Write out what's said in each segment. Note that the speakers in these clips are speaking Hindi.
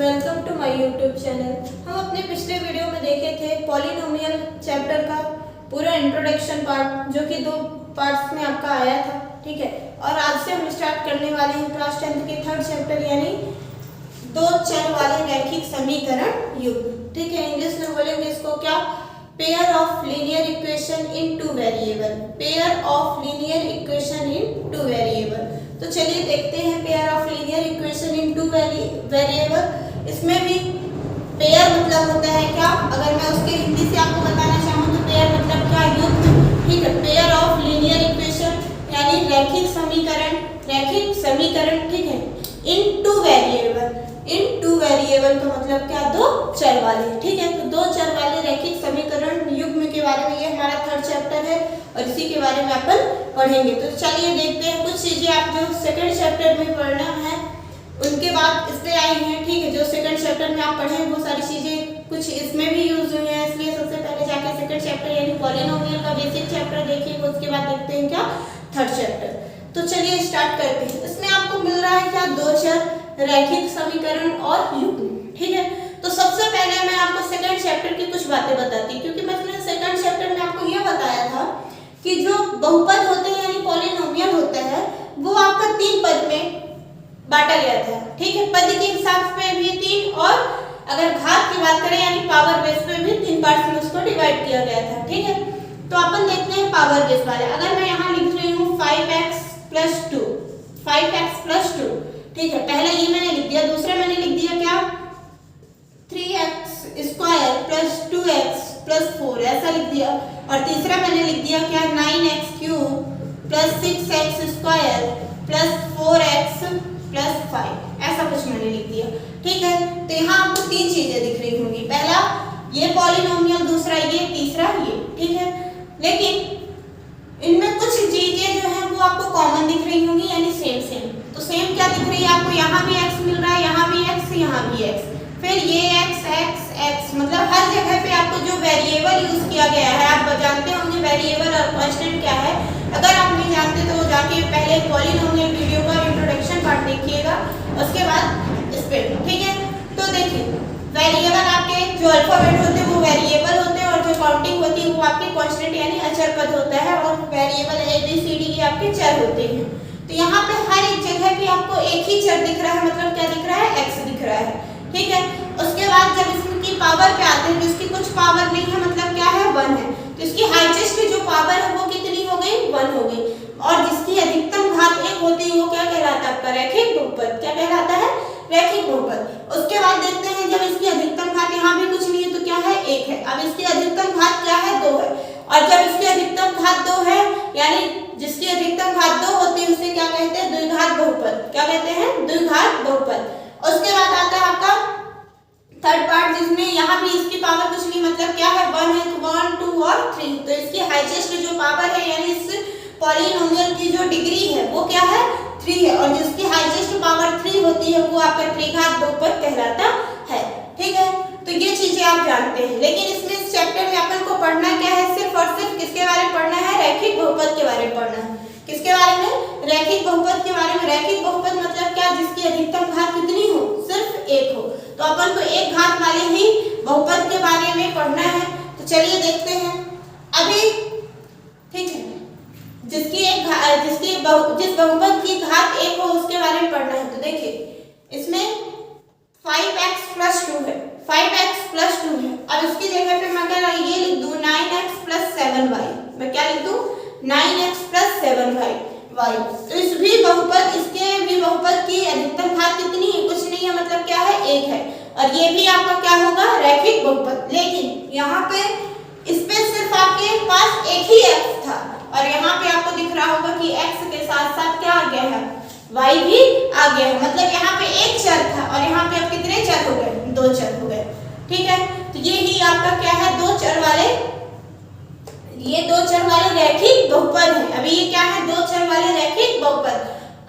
Welcome to my YouTube channel. हम अपने पिछले वीडियो में देखे थे पॉलिनोमियल चैप्टर का पूरा इंट्रोडक्शन पार्ट, जो कि 2 पार्ट्स में आपका आया था। ठीक है, और आज से हम स्टार्ट करने वाले हैं क्लास 10th के 3rd चैप्टर यानी 2 चर वाले रैखिक समीकरण युग्म। ठीक है, इंग्लिश में बोलेंगे इसको क्या? Pair of linear equation in 2 variable. Pair of linear equation in 2 variable. तो चलिए देखते हैं pair of linear equation in 2 variable. इसमें भी पेयर मतलब होता है क्या? अगर मैं उसके हिंदी से आपको बताना चाहूँ तो पेयर मतलब क्या? युग्म। ठीक है, पेयर ऑफ लीनियर इक्वेशन यानी रैखिक समीकरण। रैखिक समीकरण, ठीक है, इन 2 वेरिएबल। इन 2 वेरिएबल का मतलब क्या? 2 चर वाले। ठीक है, तो 2 चर वाले रैखिक समीकरण युग्म के बारे में ये हमारा 3rd चैप्टर है और इसी के बारे में अपन पढ़ेंगे। तो चलिए देखते हैं कुछ चीजें आप जो 2nd चैप्टर में पढ़ना है उनके बाद इसलिए आई हैं। ठीक है, जो 2nd चैप्टर में आप पढ़े वो सारी चीजें कुछ इसमें भी यूज हुई हैं, इसलिए सबसे पहले जाके 2nd चैप्टर यानी पॉलिनोमियल का बेसिक चैप्टर देखिए, उसके बाद देखते हैं क्या 3rd चैप्टर। तो चलिए स्टार्ट करते हैं। इसमें आपको मिल रहा है क्या? 2 चर, रैखिक समीकरण और युग्म। ठीक है, तो सबसे पहले मैं आपको 2nd चैप्टर की कुछ बातें बताती हूँ, क्योंकि मैंने 2nd चैप्टर में आपको यह बताया था कि जो बहुपद होते हैं यानी पॉलिनोमियल होता है वो आपका 3 पद में बांटा गया था। ठीक है, पद के हिसाब से भी 3 और अगर घात की बात करें यानी पावर बेस पे भी 3 पार्ट्स में उसको डिवाइड किया गया था। ठीक है, तो अपन देखते हैं पावर बेस वाले। अगर मैं यहाँ लिख रही हूँ 5x + 2, 5x + 2। ठीक है, पहले ये मैंने लिख दिया, दूसरा मैंने लिख दिया क्या? 3x² + 2x + 4 ऐसा लिख दिया, और तीसरा मैंने लिख दिया क्या? 9x³ + 6x² + 4x + 5 ऐसा कुछ मैंने लिख दिया। ठीक है, तो यहाँ आपको 3 चीजें दिख रही होंगी, पहला ये पॉलिनोमियल, दूसरा ये, तीसरा ये। ठीक है, लेकिन इनमें कुछ चीजें जो है वो आपको कॉमन दिख रही होंगी यानी सेम। तो सेम क्या दिख रही है आपको? यहाँ भी x मिल रहा है, यहाँ भी x, यहाँ भी x, फिर ये x मतलब हर जगह पे आपको जो वेरिएबल यूज किया गया है, आप जानते होंगे वेरिएबल और कांस्टेंट क्या है। अगर आप नहीं जानते तो जाके पहले पॉलिनोमियल वीडियो का इंट्रोडक्शन पार्ट देखिएगा, उसके बाद इस पे। ठीक है, तो देखिए वेरिएबल आपके जो अल्फाबेट होते हैं वो वेरिएबल होते हैं, और जो काउंटिंग होती है वो आपके कांस्टेंट यानी अचर पद होता है, और वेरिएबल ABCD ये आपके चर होते हैं। तो यहाँ पे हर एक जगह पे आपको एक ही चर दिख रहा है, मतलब क्या दिख रहा है? x दिख रहा है। ठीक है, उसके बाद जब इसकी पावर पे आते हैं तो इसकी कुछ पावर नहीं है, मतलब क्या है? 1 है। तो इसकी हाईएस्ट जो पावर है वो कितनी हो गई? 1 हो गई, और जिसकी अधिकतम घात 1 होती है वो क्या कहलाता है? आपका रैखिक बहुपद। क्या कहलाता है? रैखिक बहुपद। उसके बाद देखते हैं जब इसकी अधिकतम घात यहाँ भी कुछ नहीं है तो क्या है? 1 है। अब इसकी अधिकतम घात क्या है? 2 है, और जब इसकी अधिकतम घात 2 है यानी जिसकी अधिकतम घात 2 होती है उसे क्या कहते हैं? द्विघात बहुपद। क्या कहते हैं? द्विघात बहुपद। उसके बाद आता है आपका 3rd पार्ट, जिसमें यहाँ भी इसकी पावर कुछ नहीं, मतलब क्या है? 1 है, तो 1, 2 और 3। तो इसकी हाईएस्ट जो पावर है यानी इस पॉलिनोमियल की जो डिग्री है वो क्या है? 3 है, और जिसकी हाईएस्ट पावर 3 होती है वो आपका त्रिघात बहुपद कहलाता है। ठीक है, तो ये चीजें आप जानते हैं, लेकिन इसमें इस चैप्टर में अपन को पढ़ना क्या है? सिर्फ और सिर्फ किसके बारे में पढ़ना है? रैखिक बहुपद के बारे में पढ़ना है। किसके बारे में? रैखिक बहुपद के बारे में। रैखिक बहुपद मतलब क्या? जिसकी अधिकतम घात कितनी हो? सिर्फ 1 हो। तो अपन को एक घात वाले ही बहुपद के बारे में पढ़ना है। तो चलिए देखते हैं अभी। ठीक है, जिस बहुपद की घात 1 हो उसके बारे में पढ़ना है। तो देखिए इसमें 5x + 2 है, 5x + 2 है। अब इसकी जगह पे मैं क्या ये लिख दूं? 9x + 7y। मैं क्या लिख दूं? 9x + 7y। तो इस भी बहुपद, इसके भी बहुपद की अधिकतम घात कितनी है? कुछ नहीं है, मतलब क्या है? 1 है, और ये भी आपका क्या होगा? रैखिक बहुपद। लेकिन यहाँ पे इस पे सिर्फ आपके पास एक ही x था, और यहाँ पे आपको दिख रहा होगा कि x के साथ साथ क्या आ गया है? y भी आ गया है, मतलब यहाँ पे एक चर था और यहाँ पे अब कितने चर हो गए? 2 चर हो गए। ठीक है, तो ये ही आपका क्या है? 2 चर वाले, ये 2 चर वाले रैखिक बहुपद है। अभी ये क्या है? 2 चर वाले रैखिक बहुपद।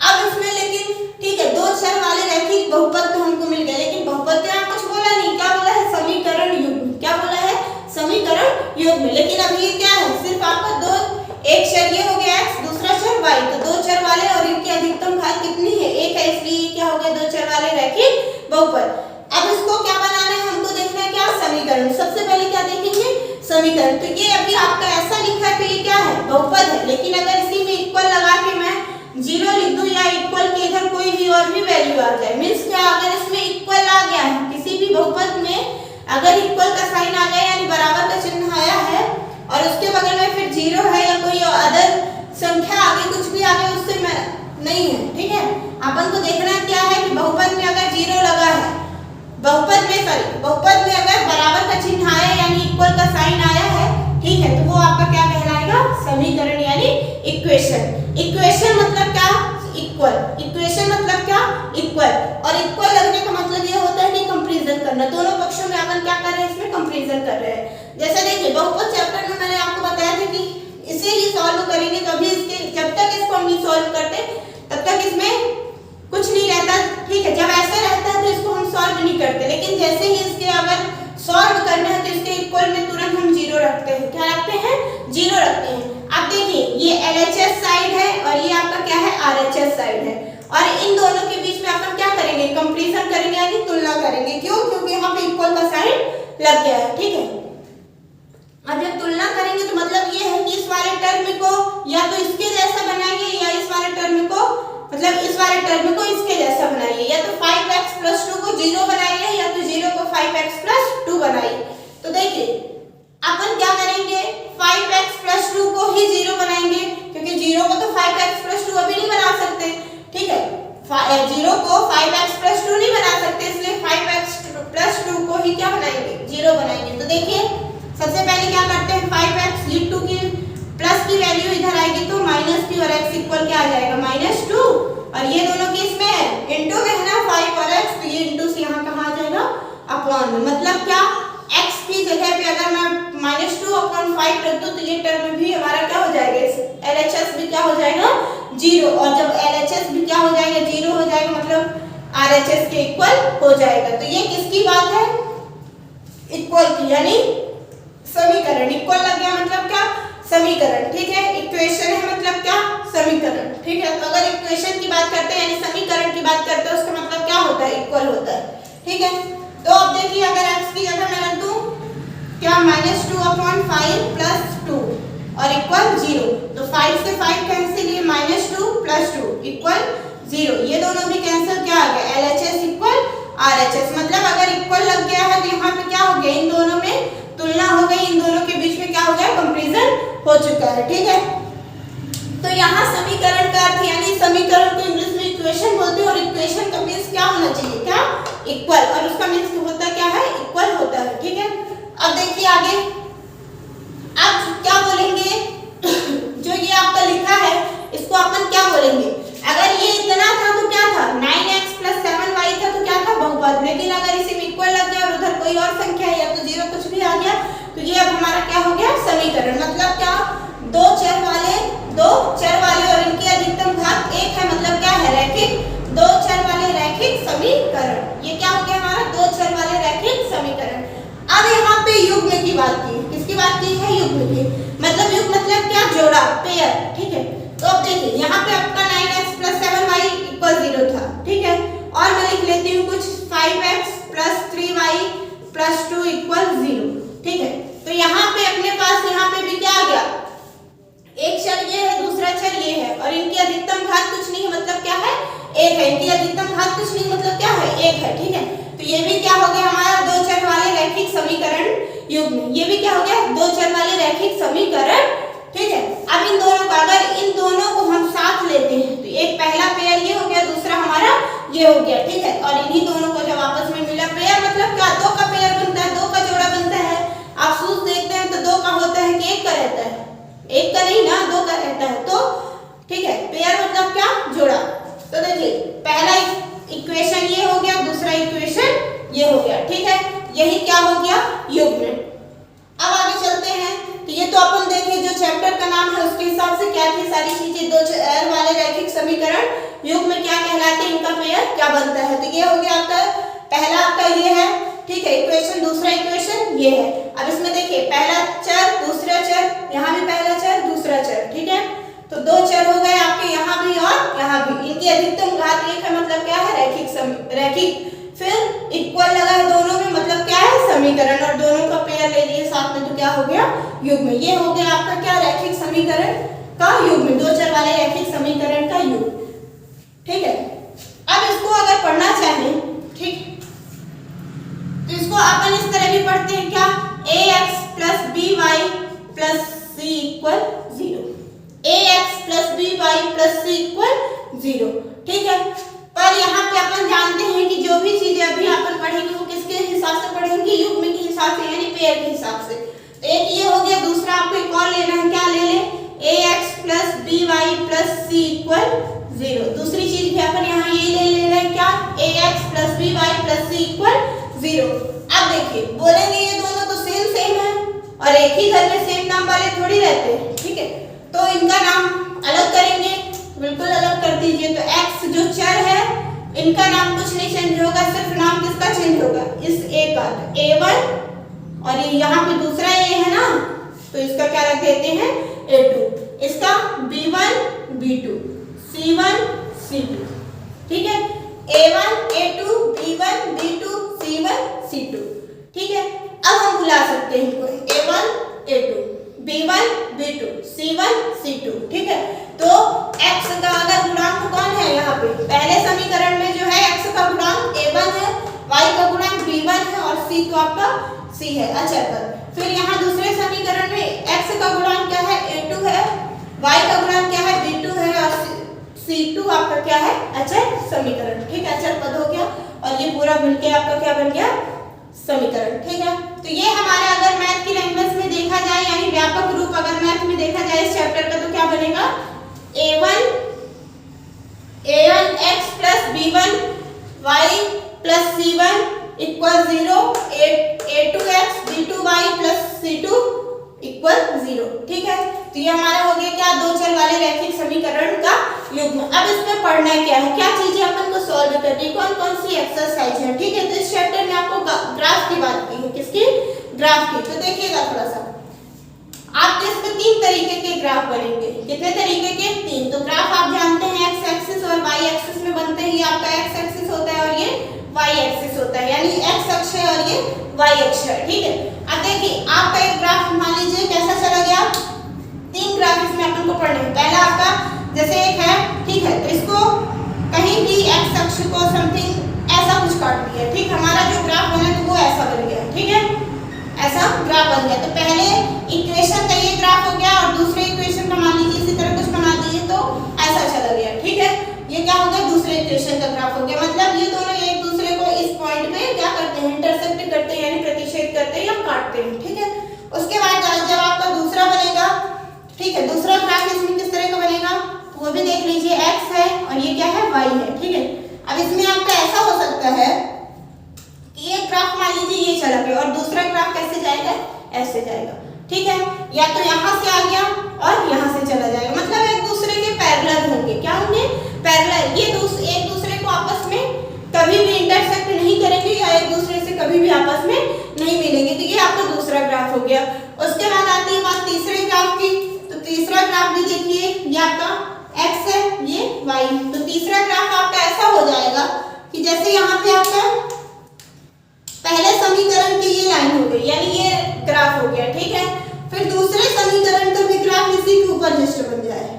अब इसमें लेकिन ठीक है 2 चर वाले रैखिक बहुपद तो हमको मिल गए, लेकिन बहुपद यहाँ कुछ बोला नहीं। क्या बोला है? समीकरण युग्म। क्या बोला है? समीकरण युग्म। लेकिन अब ये क्या है? सिर्फ आपका 2, एक चर ये हो गया x, दूसरा चर y। तो 2 चर वाले और इनकी अधिकतम घात कितनी है? 1 है, इसलिए क्या हो गया? 2 चर वाले रैखिक बहुपद। अब समीकरण। सबसे पहले क्या देखेंगे, समीकरण। तो ये अभी आपका ऐसा लिखा है तो ये क्या है, बहुपद है। लेकिन अगर इसी में इक्वल लगा के मैं 0 लिख दूं या इक्वल के इधर कोई भी और भी वैल्यू आ जाए, मीन्स क्या, अगर इसमें इक्वल आ गया है किसी भी बहुपद में, अगर इक्वल का साइन आ गया यानी बराबर का चिन्ह आया है और उसके बगल में फिर 0 है या कोई अदर संख्या आगे कुछ भी आगे उससे नहीं है, ठीक है। अपन को देखना क्या है कि बहुपद में अगर 0 लगा है, बहुपद में अगर बराबर का चिन्ह आया यानी इक्वल का साइन आया है, ठीक है, तो वो आपका क्या कहलाएगा, समीकरण यानी इक्वेशन। इक्वेशन मतलब क्या, इक्वल। इक्वेशन मतलब क्या, इक्वल। और इक्वल लगने का मतलब ये होता है कि कंपैरिजन करना, दोनों पक्षों में अपन क्या कर रहे हैं, इसमें कंपैरिजन कर रहे हैं। जैसे देखिए बहुपद चैप्टर में मैंने आपको बताया था कि इसे ही सॉल्व करेंगे, कभी इसके जब तक इसको हम नहीं सॉल्व करते तब तक इसमें कुछ नहीं रहता, ठीक है। जब ऐसा रहता है तो इसको हम सॉल्व नहीं करते, लेकिन जैसे ही इसके अगर सॉल्व करना है तो इसके इक्वल में तुरंत हम 0 रखते हैं। क्या रखते हैं, 0 रखते हैं। अब देखिए ये LHS साइड है और ये आपका क्या है, RHS साइड है, और इन दोनों के बीच में अपन क्या करेंगे, कंपैरिजन करेंगे यानी तुलना करेंगे। क्यों, क्योंकि यहाँ पे इक्वल का साइन लग गया है, ठीक है। अब जब तुलना करेंगे तो मतलब ये है कि इस वाले टर्म को या तो इसके जैसा बनाइए या इस वाले टर्म को, मतलब इस वाले टर्म को इसके जैसा बनाइए, या तो 5x + 2 को 0 बनाइए या तो 0 को 5x + 2 बनाइए। तो देखिए अपन क्या करेंगे, 5x + 2 को ही 0 बनाएंगे, क्योंकि 0 को तो 5x + 2 अभी नहीं बना सकते, ठीक है। 0 को 5x + 2 नहीं बना सकते, इसलिए 5x + 2 को ही क्या बनाएंगे, 0 बनाएंगे। तो देखिए सबसे पहले क्या करते हैं, 5x लीड टू की प्लस की वैल्यू इधर आएगी तो -p और x इक्वल क्या आ जाएगा, -2, और ये दोनों की इसमें इनटू में है ना 5 और x, तो ये इनटू से यहाँ कहाँ आ जाएगा, अपॉन में। मतलब क्या, x की जगह पे अगर मैं -2/5 रख दूं तो ये टर्म भी हमारा क्या हो जाएगा, LHS भी क्या हो जाएगा, 0, और जब LHS भी क्या हो जाएगा, 0 हो जाएगा, मतलब RHS के इक्वल हो जाएगा। तो ये किसकी बात है, इक्वल की, यानी समीकरण। इक्वल लग गया मतलब क्या, समीकरण, ठीक है। इक्वेशन है मतलब क्या, समीकरण, ठीक है। तो अगर इक्वेशन की बात करते हैं यानी समीकरण की बात करते हैं, उसका मतलब क्या होता है, इक्वल होता है, ठीक है। तो अब देखिए अगर x की जगह मैं रख दूं क्या, -2/5 + 2 और इक्वल 0, तो 5 से 5 कैंसिल, ये -2 + 2 इक्वल 0, ये दोनों भी कैंसिल, क्या आ गया, LHS इक्वल RHS। मतलब अगर इक्वल लग गया है तो यहाँ पे क्या हो गया, इन दोनों में तुलना हो गई, इन दोनों के बीच में क्या हो गया, कंपैरिजन हो चुका है, ठीक है। तो यहाँ समीकरण का अर्थ यानी समीकरण को इंग्लिश में इक्वेशन बोलते हैं, और इक्वेशन का मींस क्या होना चाहिए, क्या, इक्वल, और उसका मींस होता क्या है, इक्वल होता है, ठीक है। अब देखिए आगे, अब क्या बोलेंगे जो ये आपका लिखा है इसको अपन क्या बोलेंगे, अगर ये इतना था तो क्या था, 9x + 7y था तो क्या था, बहुपद। लेकिन अगर इसी में इक्वल लग गया और उधर कोई और संख्या या तो 0 कुछ भी आ गया तो ये अब हमारा क्या हो गया, समीकरण। मतलब क्या, दो चर वाले और इनकी अधिकतम घात 1 है, मतलब क्या है, रैखिक, दो चर वाले रैखिक समीकरण। ये क्या हो गया हमारा, दो चर वाले रैखिक समीकरण। अब यहाँ पे युग्म की बात की, किसकी बात की है, युग्म की। मतलब युग्म मतलब क्या, जोड़ा, पेयर, ठीक है। तो अब देखिए यहाँ पे आपका 9x + 7y = 0 था, ठीक है। और मैं लिख लेती हूँ कुछ 5x + 3y + 2 = 0, ठीक है। तो यहाँ पे अपने पास यहाँ पे भी क्या आ गया, एक चर ये है, दूसरा चर ये है, और इनकी अधिकतम घात कुछ नहीं है, मतलब क्या है, 1 है। इनकी अधिकतम घात कुछ नहीं मतलब क्या है, 1 है, ठीक है। तो ये भी क्या हो गया हमारा, दो चर वाले रैखिक समीकरण युग्म। ये भी क्या हो गया, दो चर वाले रैखिक समीकरण, ठीक है। अब इन दोनों को, अगर इन दोनों को हम साथ लेते हैं तो एक पहला पेयर ये हो गया, दूसरा हमारा ये हो गया, ठीक है। और इन्हीं दोनों को जब आपस में मिला, पेयर मतलब क्या, दो का पेयर बनता है, दो का जोड़ा बनता है। आप सूत्र देखते हैं तो दो का होता है कि एक का रहता है, एक का नहीं ना, दो का रहता है, तो ठीक है। पेयर मतलब क्या, जोड़ा। तो देखिए पहला इक्वेशन ये हो गया, दूसरा इक्वेशन ये हो गया, ठीक है। यही क्या हो गया, युग्म। अब आगे चलते हैं, तो ये तो अपन देखे जो चैप्टर का नाम है उसके हिसाब से क्या थी सारी चीजें, दो चर वाले रैखिक समीकरण युग्म क्या कहलाते हैं, इनका पेयर क्या बनता है। तो ये हो गया आपका, पहला आपका ये है, ठीक है, इक्वेशन। दूसरा इक्वेशन ये है। अब इसमें देखिए पहला चर, दूसरा चर, यहाँ भी पहला चर, दूसरा चर, ठीक है। तो दो चर हो गए आपके, यहाँ भी और यहाँ भी। इनकी अधिकतम घात 1 है, मतलब क्या है, रैखिक। फिर इक्वल लगा है दोनों में, मतलब क्या है, समीकरण और दोनों का पेयर ले लिए साथ में तो क्या हो गया, युग्म। ये हो गया आपका क्या, रैखिक समीकरण का युग्म, दो चर वाले रैखिक समीकरण का युग्म। ठीक है, अब इसको अगर पढ़ना चाहें, ठीक, तो इसको अपन इस तरह भी पढ़ते हैं क्या, ax plus by plus c equal 0, ax plus by plus c equal 0। ठीक है, पर यहाँ पे अपन जानते हैं कि जो भी चीजें अभी अपन पढ़ेंगे वो किसके हिसाब से पढ़ेंगे, युग्म के हिसाब से, यानी पेयर के हिसाब से। तो एक ये हो गया, दूसरा आपको एक और लेना है, क्या ले ले, ax plus by plus c equal 0। दूसरी चीज भी अपन यहाँ ये ले रहे हैं क्या, ax plus by plus c equal 0। अब देखिए बोलेंगे ये दोनों तो सेम सेम है और एक ही घर में सेम नाम वाले थोड़ी रहते हैं। ठीक है, तो इनका नाम अलग करेंगे, बिल्कुल अलग कर दीजिए। तो x जो चर है इनका नाम कुछ नहीं चेंज होगा, सिर्फ नाम किसका चेंज होगा, इस a का, तो a1 और ये यहाँ पे दूसरा a है ना, तो इसका क्या रख देते हैं, a2, इसका b1 b2 c1 c2। ठीक है, a1 a2 b1 b2 c1 c2। ठीक है, अब हम बुला सकते हैं इनको a1 a2 b1 b2 c1 c2। ठीक है, तो x का अगर गुणांक कौन है यहाँ पे, पहले समीकरण में जो है x का गुणांक a1 है, y का गुणांक b1 है और c तो आपका c है अचर पर। फिर यहाँ दूसरे समीकरण में x का गुणांक क्या है, a2 है, y का गुणांक क्या है, b2 है और c2 आपका क्या है, अचर समीकरण। ठीक है, अचर पद हो गया और ये पूरा मिलके आपका क्या बन गया, समीकरण। ठीक है, तो ये हमारे अगर मैथ की लैंग्वेज में देखा जाए, यानी व्यापक रूप अगर मैथ में देखा जाए इस चैप्टर का, तो क्या बनेगा, a1 x plus b1 y plus c1 equal 0, a2x b2y plus c2 equal 0। ठीक है, तो ये हमारा हो गया क्या, दो चर वाले रैखिक समीकरण का युग्म। अब इसमें पढ़ना क्या है, क्या चीजें अपन को सॉल्व करनी है, कौन कौन सी एक्सरसाइज है। ठीक है, तो इस चैप्टर में आपको ग्राफ की बात की है, किसकी, ग्राफ की। तो देखिएगा थोड़ा सा, आपके इसमें तीन तरीके के ग्राफ बनेंगे, कितने तरीके के, तीन। तो ग्राफ आप जानते हैं एक्स एक्सिस और वाई एक्सिस में बनते हैं, ये आपका एक्स एक्सिस होता है और ये वाई एक्सिस होता है, यानी एक्स अक्ष है और ये वाई अक्ष है। ठीक है, अब देखिए आपका एक ग्राफ मान लीजिए कैसा चला गया, तीन ग्राफ इसमें अपन को पढ़ने हैं। पहला आपका जैसे एक है, ठीक है, तो इसको कहीं भी एक्स अक्ष को समथिंग ऐसा कुछ काट दिया। ठीक, हमारा जो ग्राफ बना तो वो ऐसा बन गया। ठीक है, ऐसा ग्राफ बन गया। तो पहले इक्वेशन का ये ग्राफ हो गया और दूसरे इक्वेशन का मान लीजिए इसी तरह कुछ बना दिए तो ऐसा चला गया। ठीक है, ये क्या हो गया, दूसरे इक्वेशन का ग्राफ हो गया। मतलब ये दोनों एक दूसरे को इस पॉइंट पे क्या करते हैं, इंटरसेक्ट करते हैं, यानी प्रतिच्छेद करते हैं या काटते हैं। ठीक है, उसके बाद जब आपका दूसरा बनेगा, ठीक है, दूसरा ग्राफ इसमें किस तरह का बनेगा वो भी देख लीजिए, x है और ये क्या है, y है। ठीक है, अब इसमें आपका ऐसा हो सकता है कि एक ग्राफ मान लीजिए ये चला गया और दूसरा ग्राफ कैसे जाएगा, ऐसे जाएगा। ठीक है, या तो यहाँ से आ गया और यहाँ से चला जाएगा, मतलब एक दूसरे के पैरेलल होंगे। क्या होंगे, पैरेलल। ये एक दूसरे को आपस में कभी भी इंटरसेक्ट नहीं करेंगे या एक दूसरे से कभी भी आपस में नहीं मिलेंगे। तो ये आपका दूसरा ग्राफ हो गया। उसके बाद आती है बात तीसरे ग्राफ की। तो तीसरा ग्राफ भी देखिए, ये आपका x है, ये y। तो तीसरा ग्राफ आपका ऐसा हो जाएगा कि जैसे यहाँ पे आपका पहले समीकरण की ये लाइन हो गई, यानी ये ग्राफ हो गया। ठीक है, फिर दूसरे समीकरण का भी ग्राफ इसी के ऊपर जस्ट बन जाए।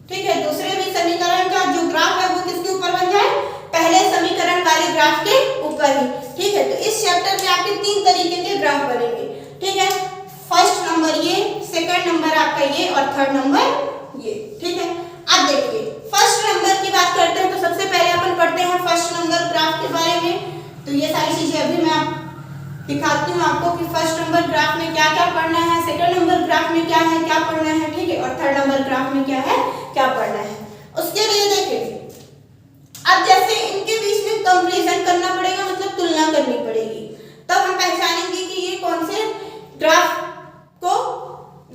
ठीक है, दूसरे भी समीकरण का जो ग्राफ है वो किसके ऊपर बन जाए, पहले समीकरण वाले ग्राफ के ऊपर ही। ठीक है, तो इस चैप्टर में आपके तीन तरीके के ग्राफ बनेंगे। ठीक है, फर्स्ट नंबर ये, सेकंड नंबर आपका ये और थर्ड नंबर ये। ठीक है, अब देखिए फर्स्ट नंबर की बात करते हैं तो सबसे पहले अपन पढ़ते हैं फर्स्ट नंबर ग्राफ के बारे में। तो ये सारी चीजें अभी मैं दिखाती हूँ आपको कि फर्स्ट नंबर ग्राफ में क्या क्या पढ़ना है, सेकंड नंबर ग्राफ में क्या है, क्या पढ़ना है। ठीक है, और थर्ड नंबर ग्राफ में क्या है, क्या पढ़ना है। उसके लिए देखिए, अब जैसे इनके बीच में कंपैरिजन करना पड़ेगा, मतलब तुलना करनी पड़ेगी, तब हम पहचानेंगे कि ये कौन से ग्राफ को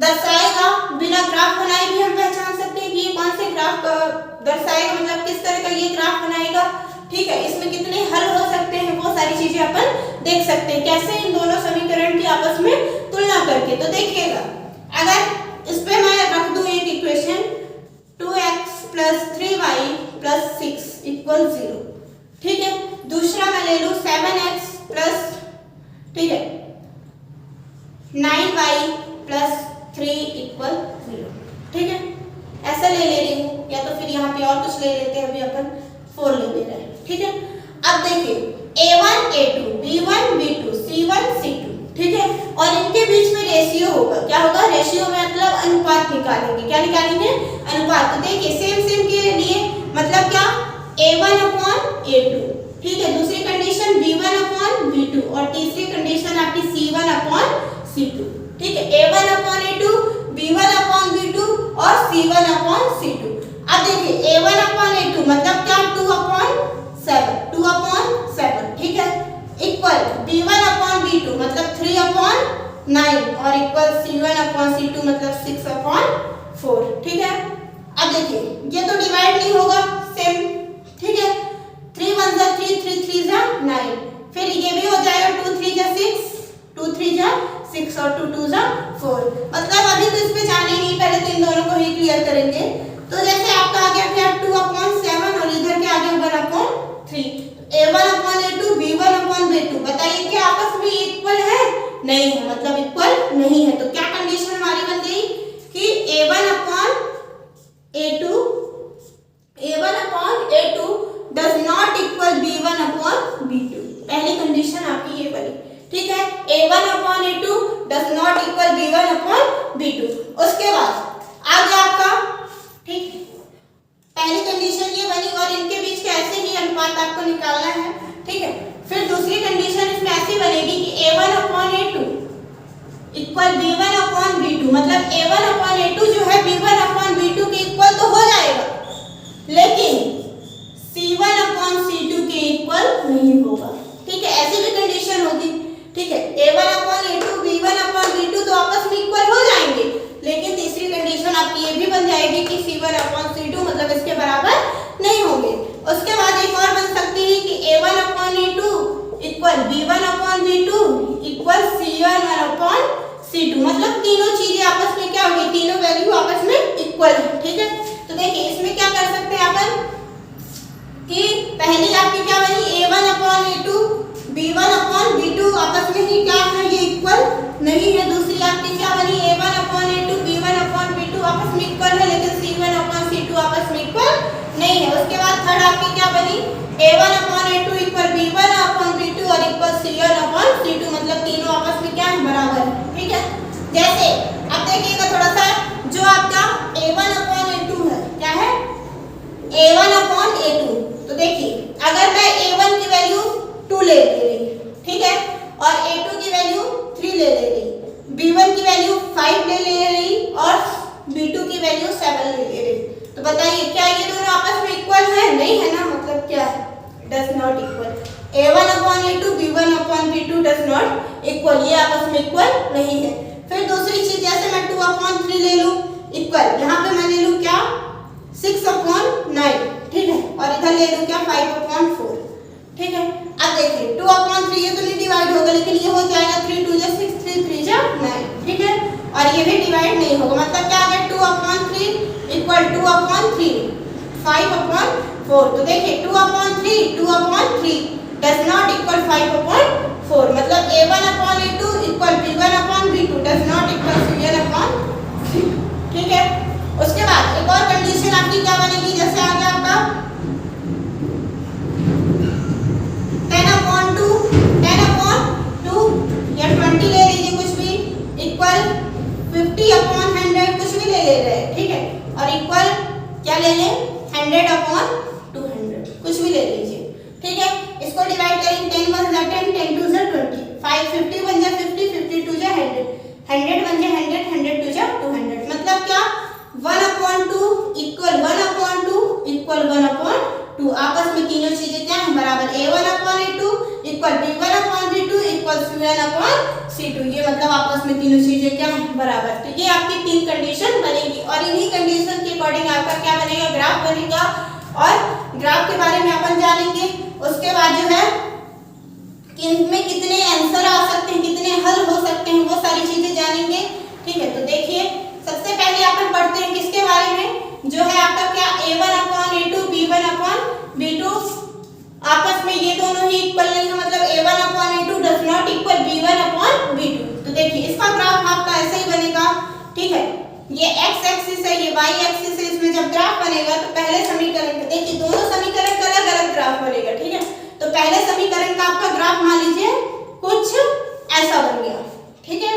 दर्शाएगा। बिना ग्राफ बनाए भी हम पहचान सकते हैं कि ये कौन से ग्राफ का दर्शाएगा, मतलब किस तरह का ये ग्राफ बनाएगा। ठीक है, इसमें कितने हल हो सकते हैं वो सारी चीजें अपन देख सकते हैं, कैसे इन दोनों समीकरण की आपस में तुलना करके। तो देखिएगा, अगर इस पे मैं रख दूं एक equation 2x plus 3y plus 6 equal 0। ठीक है, दूसरा मैं ले लूं 7x प्लस, ठीक है, 9y प्लस 3 इक्वल 0। ठीक है, ऐसा ले रही हूँ, या तो फिर यहाँ पे और कुछ ले लेते हैं, अभी अपन 4 ले ले रहे हैं। ठीक है, अब देखिए a1 a2 b1 b2 c1 c2। ठीक है, और इनके बीच में रेशियो होगा। क्या होगा? रेशियो में मतलब अनुपात निकालेंगे। क्या निकालेंगे? अनुपात। तो देखिए सेम के लिए मतलब क्या, a1 अपॉन a2। ठीक है, दूसरी कंडीशन b1 अपॉन b2 और तीसरी कंडीशन आपकी c1 अपॉन c2। ठीक है, a1 upon a2, b1 upon b2 और c1 अपॉन c2। अब देखिए a1 अपॉन a2 मतलब क्या, 2 अपॉन 7। ठीक है, इक्वल b1 अपॉन b2 मतलब 3 अपॉन 9 और इक्वल c1 अपॉन c2 मतलब 6 अपॉन 4। ठीक है, अब देखिए ये तो डिवाइड नहीं होगा, सेम। ठीक है, 3 1 जा 3, 3 3 जा 9, फिर ये भी हो जाएगा 2 3 जा 6, 2 3 जा 6 और 2 2 जा 4। मतलब अभी तो इस पे जाने नहीं, पहले तो इन दोनों को ही क्लियर करेंगे। तो जैसे आपका आ गया क्या, 2 अपॉन 7 और इधर के आगे 1 upon 3, a1 upon a2 b1 upon b2। बताइए क्या आपस में इक्वल है? नहीं है, मतलब इक्वल नहीं है। तो क्या कंडीशन हमारी बन गई कि a1 upon a2 does not equal b1 upon b2। पहली कंडीशन आपकी ये बनी। ठीक है, a1 upon a2 does not equal b1 upon b2। उसके बाद आ गया आपका, ठीक, पहली कंडीशन ये बनी और इनके बीच के ऐसे ही अनुपात आपको निकालना है। ठीक है, फिर दूसरी कंडीशन इसमें ऐसी बनेगी कि a1 upon a2 equal b1 upon b2। मतलब a1 अपॉन a2 जो है b1 अपॉन b2 के इक्वल तो हो जाएगा, लेकिन c1 अपॉन c2 के इक्वल नहीं होगा। ठीक है, ऐसी भी कंडीशन होगी। ठीक है, a1 upon a2 b1 upon b2 तो आपस में इक्वल हो जाएंगे, लेकिन तीसरी कंडीशन आपकी ये भी बन जाएगी कि c1 अपॉन c2 मतलब इसके बराबर नहीं होंगे। उसके बाद एक और बन सकती है कि a1 upon a2 equal b1 upon b2 equal c1 upon c2। मतलब तीनों चीजें आपस में क्या होगी, तीनों वैल्यू आपस में इक्वल है। ठीक है, तो देखिए इसमें क्या कर सकते हैं अपन कि पहली आपकी क्या बनी, a1 upon a2 b1 upon b2 आपस में ही क्या है, ये इक्वल नहीं है। दूसरी आपकी क्या बनी, a1 upon a2 b1 upon b2 आपस में इक्वल है, लेकिन c1 अपॉन c2 आपस में इक्वल नहीं है। उसके बाद थर्ड आपकी क्या बनी, a1 upon a2 equal b1 upon b2 और इक्वल c1 अपॉन c2। मतलब तीनों आपस में क्या है, बराबर है। ठीक है, जैसे अब देखिएगा थोड़ा सा, जो आपका a1 अपॉन a2 है, क्या है, a1 अपॉन a2। तो देखिए अगर मैं a1 की वैल्यू 2 ले रही, ठीक है, और a2 की वैल्यू 3 ले रही, b1 की वैल्यू 5 ले रही और b2 की वैल्यू 7 ले रही, तो बताइए क्या ये दोनों आपस में इक्वल है? नहीं है ना, मतलब क्या है, does not equal. a1 upon a2 b1 upon b2 does not equal, ये आपस में इक्वल नहीं है। फिर दूसरी चीज, जैसे मैं 2 अपॉन 3 ले लूं इक्वल, यहाँ पे मैं ले लूं क्या, 6 अपॉन 9। ठीक है, और इधर ले लूं क्या, 5 अपॉन 4। ठीक है, अब देखिए 2 अपॉन 3 ये तो नहीं डिवाइड होगा, लेकिन ये हो जाएगा 3 2 जा 6 3 3 जा 9। ठीक है, और ये भी डिवाइड नहीं होगा। मतलब क्या आ गया, 2 अपॉन 3 इक्वल 2 अपॉन 3 5 अपॉन 4। तो देखिए 2 upon 3 does not equal 5 upon 4। मतलब a1 upon a2 equal b1 upon b2 does not equal c1 upon c2। ठीक है, उसके बाद एक और कंडीशन आपकी क्या बनेगी, जैसे आ गया आपका 10 अपॉन 2 या 20 ले लीजिए कुछ भी, इक्वल 50 अपॉन 100 कुछ भी ले रहे हैं। ठीक है, और इक्वल क्या ले लें, 100 अपॉन 200 कुछ भी ले लीजिए। ठीक है, इसको डिवाइड करें, 10 1 जा 10 10 2 जा 20 5 50 1 जा 50 50 2 जा 100 100 1 जा 100 100 2 जा 200। मतलब क्या, 1 upon 2 equal 1 upon 2 equal 1 upon 2। आपस में तीनों चीजें क्या हैं, बराबर। a1 upon a2 equal b1 upon b2 equal c1 upon c2। ये मतलब आपस में तीनों चीजें क्या हैं, बराबर। तो ये आपकी 3 कंडीशन बनेगी और इन्हीं कंडीशन के अकॉर्डिंग आपका क्या बनेगा, ग्राफ बनेगा। और ग्राफ के बारे में अपन जानेंगे। उसके बाद जो है कि इनमें कितने आंसर आ सकते हैं, कितने हल हो सकते हैं, वो सारी चीजें जानेंगे। ठीक है, तो देखिए सबसे पहले अपन पढ़ते हैं किसके बारे में, जो है आपका क्या, a1 upon a2 b1 upon b2 आपस में ये दोनों ही इक्वल नहीं है। मतलब a1 upon a2 does not equal b1 axis है, ये y एक्सिस है, इसमें जब ग्राफ बनेगा तो पहले समीकरण, देखिए दोनों समीकरण का अलग अलग ग्राफ बनेगा, ठीक है। तो पहले समीकरण का आपका ग्राफ मान लीजिए कुछ ऐसा बन गया, ठीक है।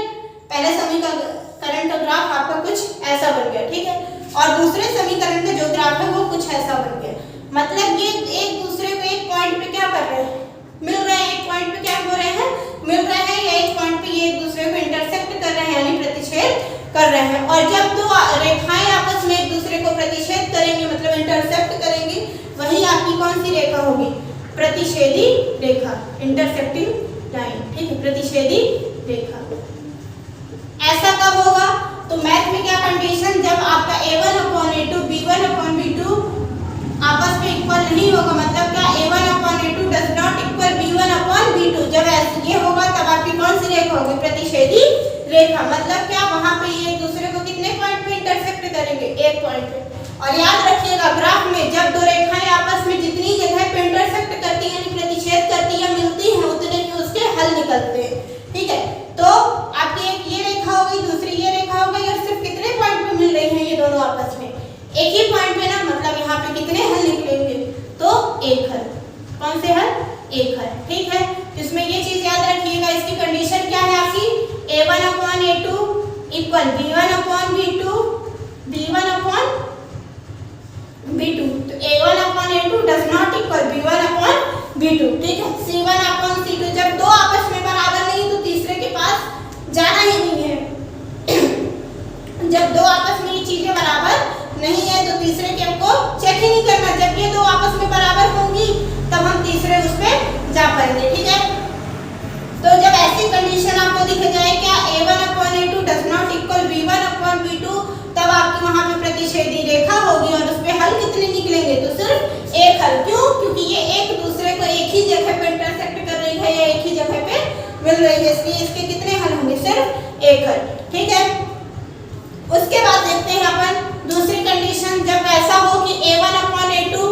पहले समीकरण का ग्राफ आपका कुछ ऐसा बन गया, ठीक है। और दूसरे समीकरण का जो ग्राफ है वो कुछ ऐसा बन गया। मतलब ये एक दूसरे को एक पॉइंट पे क्या कर रहे हैं, मिल रहे हैं, एक पॉइंट पे क्या हो रहे हैं, मिल रहे हैं, या एक पॉइंट पे ये एक दूसरे को इंटरसेक्ट कर रहे हैं, यानी प्रतिच्छेद कर रहे हैं। और जब दो रेखाएं आपस में एक दूसरे को प्रतिच्छेद करेंगे, मतलब इंटरसेक्ट करेंगे, वही आपकी कौन सी रेखा होगी, प्रतिच्छेदी रेखा, इंटरसेक्टिंग लाइन, ठीक है, प्रतिच्छेदी रेखा। ऐसा कब होगा, तो मैथ में क्या कंडीशन, जब आपका a1/a2 b1/b2 आपस में इक्वल नहीं होगा, मतलब क्या a1/a2 does not equal b1/b2, जब ऐसे ये होगा तब आपकी कौन सी रेखा होगी, प्रतिच्छेदी रेखा। मतलब क्या, वहां पे ये एक दूसरे को कितने पॉइंट पे इंटरसेक्ट करेंगे, एक पॉइंट पे। और याद रखिएगा ग्राफ में जब दो रेखाएं आपस में जितनी जगह पे इंटरसेक्ट करती है, यानी प्रतिच्छेद करती है, मिलती हैं, उतने ही उसके हल निकलते हैं, ठीक है। तो आपकी एक ये रेखा होगी, दूसरी ये रेखा होगी, और सिर्फ कितने पॉइंट पे मिल रही हैं ये दोनों आपस में, एक ही पॉइंट पे ना, मतलब यहाँ पे कितने हल निकलेंगे, तो एक हल। कौन से हल, एक हल, ठीक है। इसमें ये चीज याद रखिएगा, इसकी कंडीशन क्या है आपकी, a1/a2 इक्वल b1/b2 b1/b2, तो a1/a2 does not equal b1/b2, ठीक है। c1/c2, जब दो आपस में बराबर नहीं तो तीसरे के पास जाना ही नहीं है। जब दो आपस में ये चीजें बराबर नहीं है तो तीसरे के हमको चेक ही नहीं करना, जब ये दो आपस में बराबर होंगी तब हम तीसरे उस पे जा पाएंगे, ठीक है। तो जब ऐसी कंडीशन आपको दिख जाए क्या a1/a2 does not equal b1/b2, तब आपकी वहां पे प्रतिच्छेदी रेखा होगी और उस पे हल कितने निकलेंगे, तो सिर्फ एक हल। क्यों, क्योंकि ये एक दूसरे को एक ही जगह पे इंटरसेक्ट कर रही है या एक ही जगह पे मिल रही है, इसलिए इसके कितने हल होंगे, सिर्फ एक हल, ठीक है। उसके बाद देखते हैं अपन दूसरी कंडीशन, जब ऐसा हो कि a1/a2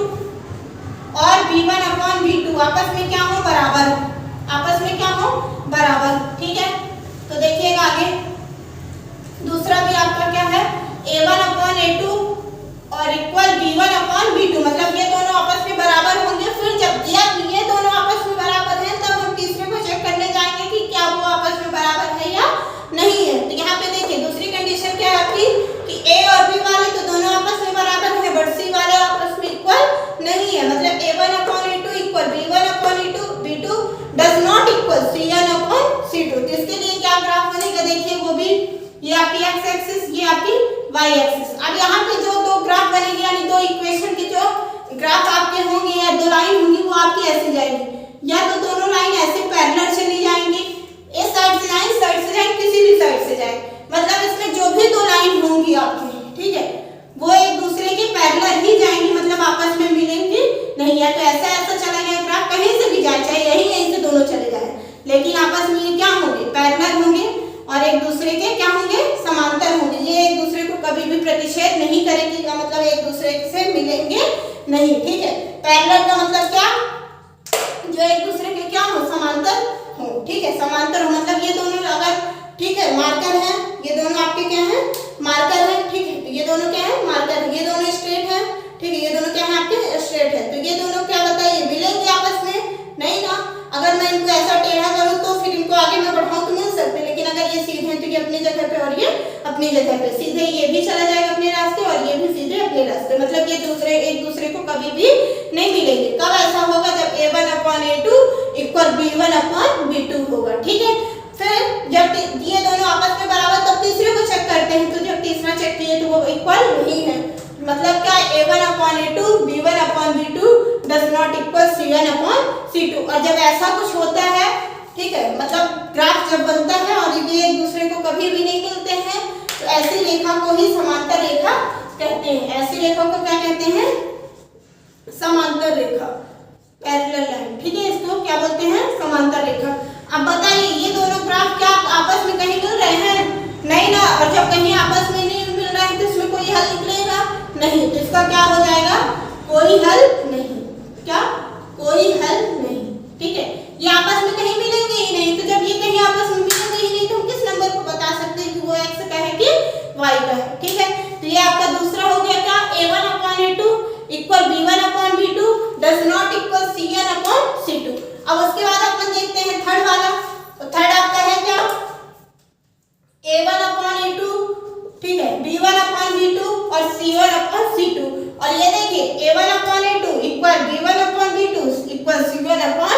और b1/b2 आपस में क्या हो, बराबर, आपस में क्या हो, बराबर, ठीक है। तो देखिएगा आगे दूसरा भी आपका क्या है, a1/a2 और इक्वल b1/b2, मतलब ये दोनों आपस में बराबर होंगे। फिर जब ये दोनों आपस में बराबर हैं तब हम तीसरे को चेक करने जाएंगे कि क्या वो आपस में बराबर है या नहीं है। तो यहाँ पे देखिए दूसरी कंडीशन क्या है आपकी, कि a और b वाले तो दोनों आपस में बराबर हैं, बट c वाले आपस में इक्वल नहीं है, मतलब a1/a2 equal b1/b2 does not equal c1/c2। तो इसके लिए क्या ग्राफ बनेगा, देखिए वो भी, ये आपकी x एक्सिस, ये आपकी y एक्सिस। अब यहाँ पे जो दो ग्राफ बनेगी, यानी दो इक्वेशन के जो ग्राफ आपके होंगे या दो लाइन होंगी, वो आपकी ऐसे जाएंगी, या तो दोनों लाइन ऐसे पैरेलल चली जाएंगी, इस साइड से जाएं, इस साइड से जाएं, किसी भी साइड से जाएं, मतलब इसमें जो भी दो लाइन होंगी आपकी, ठीक है, वो एक दूसरे के पैरेलल ही जाएंगी, मतलब आपस में मिलेंगी नहीं, या तो ऐसा चला गया ग्राफ, कहीं से भी जाए, चाहे यहीं से दोनों चले जाए, लेकिन आपस में ये क्या होंगे, पैरेलल होंगे और एक दूसरे के क्या होंगे, समांतर होंगे। ये एक दूसरे को कभी भी प्रतिच्छेद नहीं करेंगे, का मतलब एक दूसरे से मिलेंगे नहीं, ठीक है। पैरेलल का मतलब क्या, जो एक दूसरे के क्या हो, समांतर हो, ठीक है, समांतर हो, मतलब ये दोनों अगर, ठीक है, मार्कर है, ये दोनों आपके क्या है, मार्कर है, ठीक है, तो ये दोनों क्या है, मार्कर है, ये दोनों स्ट्रेट है, ठीक है, ये दोनों क्या है आपके, स्ट्रेट है। तो ये दोनों क्या बताइए, मिलेंगे आपस में नहीं ना। अगर मैं इनको ऐसा टेढ़ा करूं तो फिर इनको आगे मैं बढ़ाऊं तो मिल सकते, लेकिन अगर ये सीधे हैं तो ये अपनी जगह पे और ये अपनी जगह पे, सीधे ये भी चला जाएगा अपने रास्ते और ये भी सीधे अपने रास्ते, मतलब ये एक दूसरे को कभी भी नहीं मिलेंगे। कब ऐसा होगा, जब a1/a2 इक्वल b1/b2 होगा, ठीक है। फिर जब ये दोनों आपस में बराबर, तब तीसरे को चेक करते हैं, तो जब तीसरा चेक किए तो वो इक्वल नहीं है, मतलब क्या, a1/a2 b1/b2 does not equal c1/c2। और जब ऐसा कुछ होता है, ठीक है, मतलब ग्राफ जब बनता है और ये एक दूसरे को कभी भी नहीं मिलते हैं, तो ऐसी रेखा को ही समांतर रेखा कहते हैं। ऐसी रेखा को क्या कहते हैं, समांतर रेखा, पैरेलल लाइन, ठीक है, इसको क्या बोलते हैं, समांतर रेखा। अब बताइए ये दोनों ग्राफ क्या आपस में कहीं मिल रहे हैं, नहीं ना। और जब कहीं आपस में नहीं मिल रहे हैं तो इसमें कोई हल निकलेगा नहीं, तो इसका क्या हो जाएगा, कोई हल नहीं, क्या, कोई हल नहीं, ठीक है। ये आपस में कहीं मिलेंगे ही नहीं, तो जब ये कहीं आपस में मिलेंगे ही नहीं तो हम किस नंबर को बता सकते हैं कि वो x का है कि y का है, ठीक है। तो ये equal b1 upon b2 does not equal c1 upon c2। अब उसके बाद अपन देखते हैं थर्ड वाला। तो थर्ड आपका है क्या, a1 अपॉन a2, ठीक है, b1 अपॉन b2 और c1 अपॉन c2। और ये देखिए a1 upon a2 equal b1 upon b2 equal c1 upon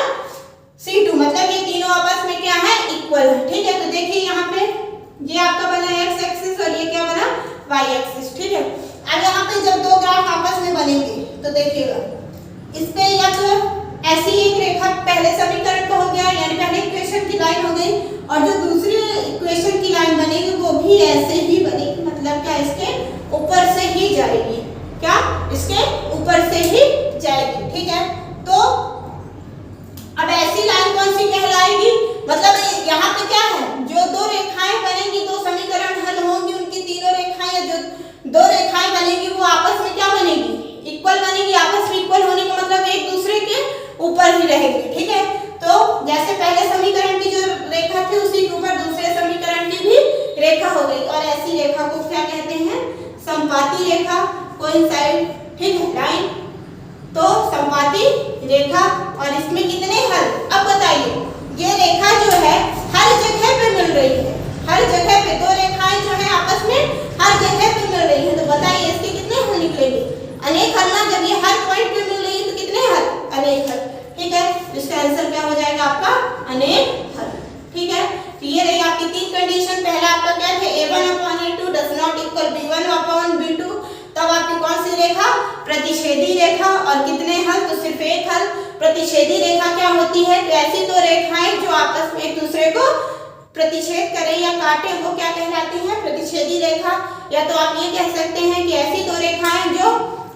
c2, मतलब ये तीनों आपस में क्या है, इक्वल है। ठीक है, तो देखिए यहाँ पे ये आपका बना x एक्सिस और ये क्या बना, y एक्सिस। ठीक है, अब यहाँ पे जब दो ग्राफ आपस में बनेंगे तो देखिएगा इस पे या तो ऐसी एक रेखा पहले समीकरण का हो गया, यानी पहले इक्वेशन की लाइन हो गई, और जो दूसरी इक्वेशन की लाइन बनेगी वो भी ऐसे ही बनेगी, मतलब क्या इसके ऊपर से ही जाएगी, क्या इसके ऊपर से ही जाएगी। ठीक है, तो अब ऐसी लाइन कौन सी कहलाएगी, मतलब यहाँ पे क्या है, जो दो रेखाएं बनेंगी, दो समीकरण हल होंगी, उनकी तीनों रेखाएं या जो दो रेखाएं बनेगी वो आपस में क्या बनेगी, इक्वल बनेगी। आपस में इक्वल होने का मतलब एक दूसरे के ऊपर ही रहेंगे। ठीक है, तो जैसे पहले समीकरण की जो रेखा थी उसी के ऊपर दूसरे समीकरण की भी रेखा हो गई, और ऐसी रेखा को क्या कहते हैं, समपाती रेखा, कोइंसाइड, ठीक है, लाइन। तो समपाती रेखा, और इसमें कितने हल, अब बताइए ये रेखा जो है हर जगह पे मिल रही है, हर जगह पे दो रेखाएं जो है आपस में हर जगह पे मिल रही है, तो बताइए इसके कितने हल निकलेंगे, अनेक हल ना, जब ये हर पॉइंट पे मिल रही है तो कितने हल, अनेक हल। ठीक है, इसका आंसर क्या हो जाएगा आपका, अनेक हल। ठीक है, तो ये रही आपकी तीन कंडीशन। पहला आपका क्या है, a1 upon a2 does not equal b1 upon b2, तब आपकी कौन सी रेखा, प्रतिच्छेदी रेखा, और कितने हल, तो सिर्फ एक हल। प्रतिच्छेदी रेखा क्या होती है, तो ऐसी दो रेखाएं जो आपस में एक दूसरे को प्रतिच्छेद करें या काटे वो क्या कहलाती है, प्रतिच्छेदी रेखा। या तो आप ये कह सकते हैं कि ऐसी दो रेखाएं जो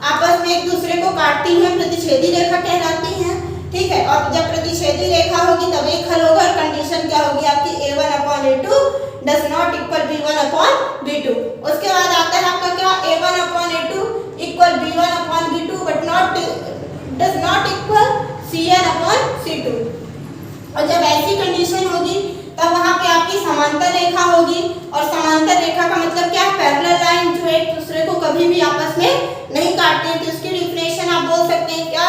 आपस में एक दूसरे को काटती हैं प्रतिच्छेदी रेखा कहलाती हैं। ठीक है, और जब प्रतिच्छेदी रेखा होगी तब एक हल होगा, और कंडीशन क्या होगी आपकी, a1 upon a2 does not equal b1 upon b2। उसके बाद आता है आपका क्या, a1 upon a2 equal b1 upon b2 but not does not equal c1 upon c2। और जब ऐसी कंडीशन होगी तब वहां पे आपकी समांतर रेखा होगी, और समांतर रेखा का मतलब क्या, पैरेलल लाइन जो एक दूसरे को कभी भी आपस में नहीं काटती है। तो इसकी डेफिनेशन आप बोल सकते हैं क्या,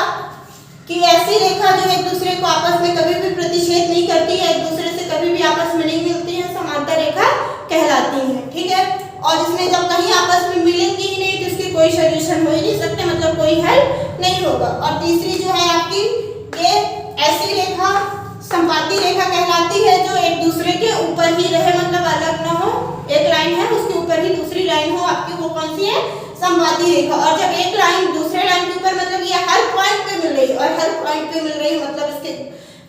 कि ऐसी रेखा जो एक दूसरे को आपस में कभी भी प्रतिच्छेद नहीं करती है, एक दूसरे से कभी भी आपस में नहीं मिलती है, समांतर रेखा कहलाती है। ठीक है, और इसमें जब कहीं आपस में मिलेंगी ही नहीं तो इसकी कोई सॉल्यूशन हो ही नहीं सकते, मतलब कोई हल नहीं होगा। और तीसरी जो है आपकी, ये ऐसी रेखा समपाती रेखा कहलाती है जो एक दूसरे के ऊपर ही रहे, मतलब अलग ना हो, एक लाइन है उसके ऊपर ही दूसरी लाइन हो आपकी, वो कौन सी है, समपाती रेखा। और जब एक लाइन दूसरे लाइन के ऊपर, मतलब ये हर पॉइंट पे मिल रही है, और हर पॉइंट पे मिल रही है मतलब इसके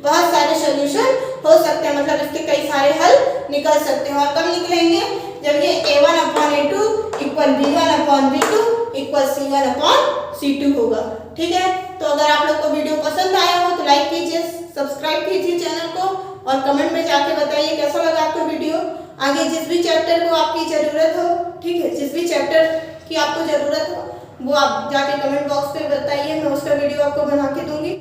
बहुत सारे सॉल्यूशन हो सकते हैं, मतलब इसके कई सारे हल निकल सकते हैं। और कब निकलेंगे, जब ये a1 upon a2 equal b1 upon b2 equal c1 upon c2 होगा। ठीक है, तो अगर आप लोग को वीडियो पसंद आया हो तो लाइक कीजिए, सब्सक्राइब कीजिए चैनल को, और कमेंट में जाके बताइए कैसा लगा आपको वीडियो। आगे जिस भी चैप्टर को आपकी ज़रूरत हो, ठीक है, जिस भी चैप्टर की आपको ज़रूरत हो वो आप जाके कमेंट बॉक्स पे बताइए, मैं उसका वीडियो आपको बना के दूंगी।